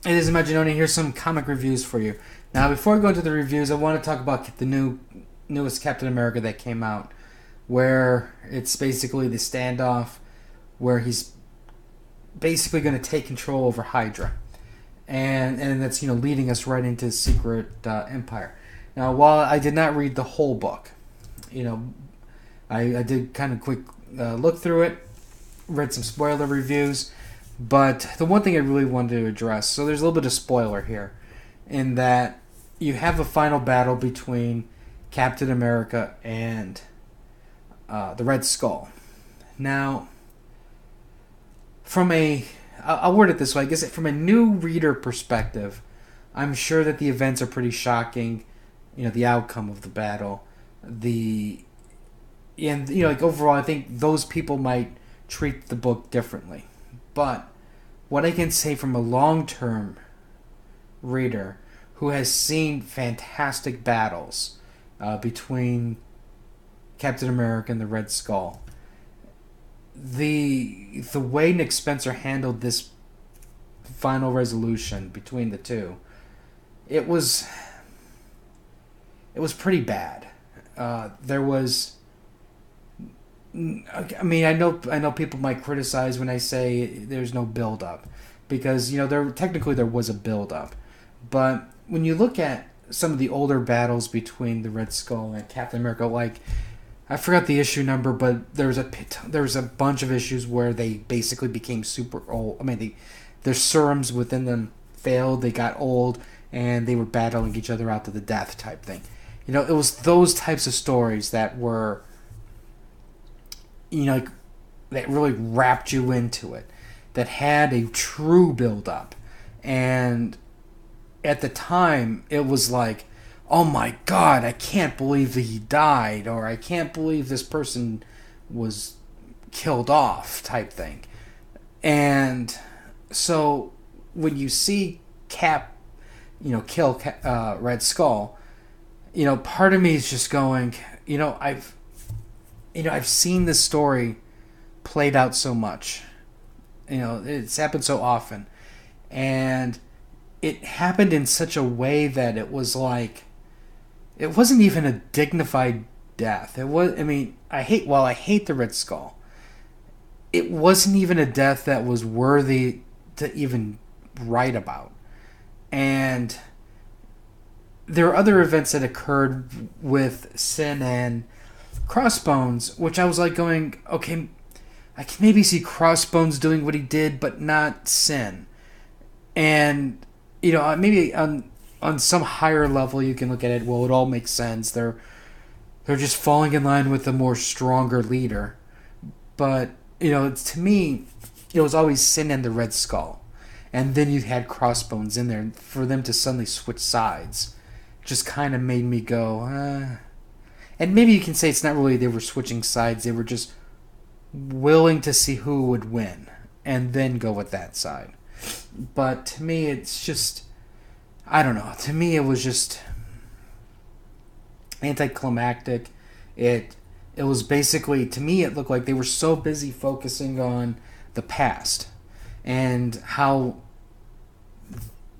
It is Imagine Only. Here's some comic reviews for you. Now, before I go into the reviews, I want to talk about the newest Captain America that came out, where it's basically the standoff where he's basically going to take control over Hydra, and that's leading us right into Secret Empire. Now, while I did not read the whole book, I did kind of quick look through it, read some spoiler reviews. But the one thing I really wanted to address, so there's a little bit of spoiler here, in that you have a final battle between Captain America and the Red Skull. Now, I'll word it this way, I guess from a new reader perspective, I'm sure that the events are pretty shocking, the outcome of the battle. Overall, I think those people might treat the book differently. But what I can say from a long-term reader who has seen fantastic battles between Captain America and the Red Skull, the way Nick Spencer handled this final resolution between the two, it was pretty bad. There was. I mean, I know people might criticize when I say there's no build up, because there was a build up, but when you look at some of the older battles between the Red Skull and Captain America, like I forgot the issue number, but there was a bunch of issues where they basically became super old. I mean, their serums within them failed, they got old, and they were battling each other out to the death type thing. It was those types of stories that were. That really wrapped you into it, that had a true build-up. And at the time, it was like, oh my god, I can't believe that he died, or I can't believe this person was killed off, type thing. And so, when you see Cap, kill Red Skull, part of me is just going, I've seen this story played out so much. It's happened so often. And it happened in such a way that it was like, it wasn't even a dignified death. I hate the Red Skull, it wasn't even a death that was worthy to even write about. And there are other events that occurred with Sin and Crossbones, which I was like going, okay, I can maybe see Crossbones doing what he did, but not Sin. And, maybe on some higher level you can look at it, well, it all makes sense. They're just falling in line with a more stronger leader. But, to me, it was always Sin and the Red Skull. And then you had Crossbones in there. For them to suddenly switch sides just kind of made me go, And maybe you can say it's not really they were switching sides. They were just willing to see who would win and then go with that side. But to me, it's just, I don't know. To me, it was just anticlimactic. It was basically, to me, it looked like they were so busy focusing on the past and how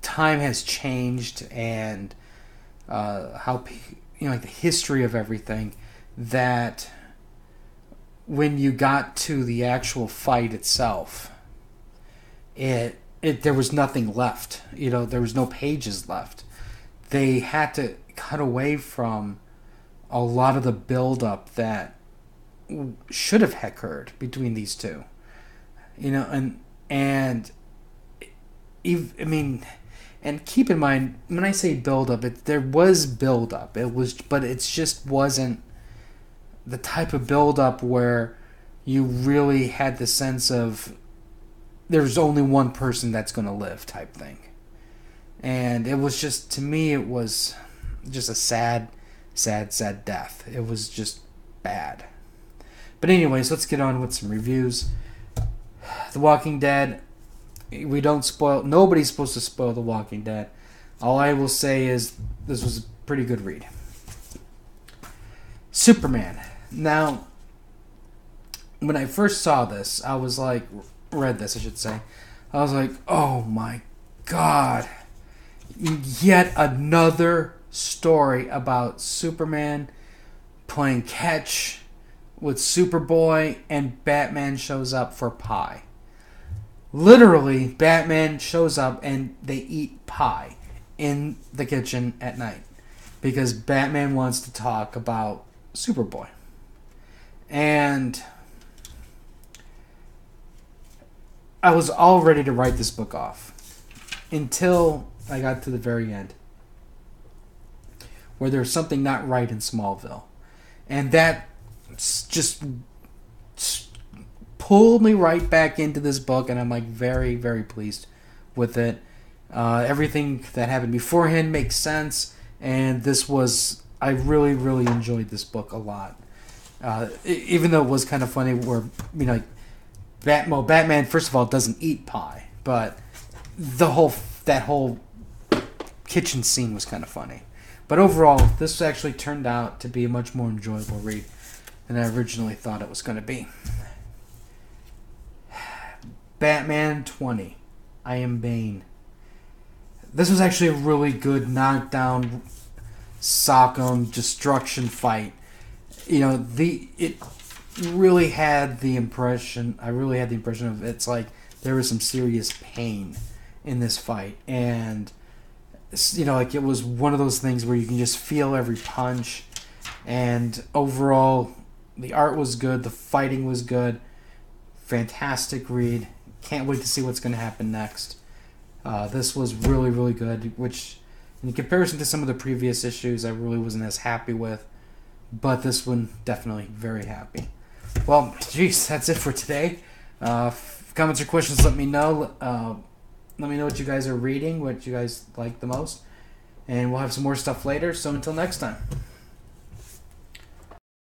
time has changed and how the history of everything, that when you got to the actual fight itself, there was nothing left. There was no pages left. They had to cut away from a lot of the build-up that should have occurred between these two. And keep in mind, when I say build-up, there was build-up. But it just wasn't the type of build-up where you really had the sense of there's only one person that's going to live type thing. And it was just, to me, it was just a sad, sad, sad death. It was just bad. But anyways, let's get on with some reviews. The Walking Dead. We don't spoil. Nobody's supposed to spoil The Walking Dead. All I will say is this was a pretty good read. Superman. Now, when I first saw this, I was like, read this, I should say. I was like, oh my God. Yet another story about Superman playing catch with Superboy, and Batman shows up for pie. Literally, Batman shows up and they eat pie in the kitchen at night because Batman wants to talk about Superboy. And I was all ready to write this book off until I got to the very end, where there's something not right in Smallville. And that just pulled me right back into this book, and I'm like very, very pleased with it. Everything that happened beforehand makes sense, and I really, really enjoyed this book a lot. Even though it was kind of funny where, like, Batman, first of all, doesn't eat pie, but that whole kitchen scene was kind of funny. But overall, this actually turned out to be a much more enjoyable read than I originally thought it was going to be. Batman 20. I Am Bane. This was actually a really good knockdown, sock'em, destruction fight. It really had the impression. I really had the impression of it's like there was some serious pain in this fight, and like it was one of those things where you can just feel every punch. And overall, the art was good, the fighting was good, fantastic read. Can't wait to see what's going to happen next. This was really, really good, which in comparison to some of the previous issues, I really wasn't as happy with. But this one, definitely very happy. Well, geez, that's it for today. Comments or questions, let me know. Let me know what you guys are reading, what you guys like the most. And we'll have some more stuff later, so until next time.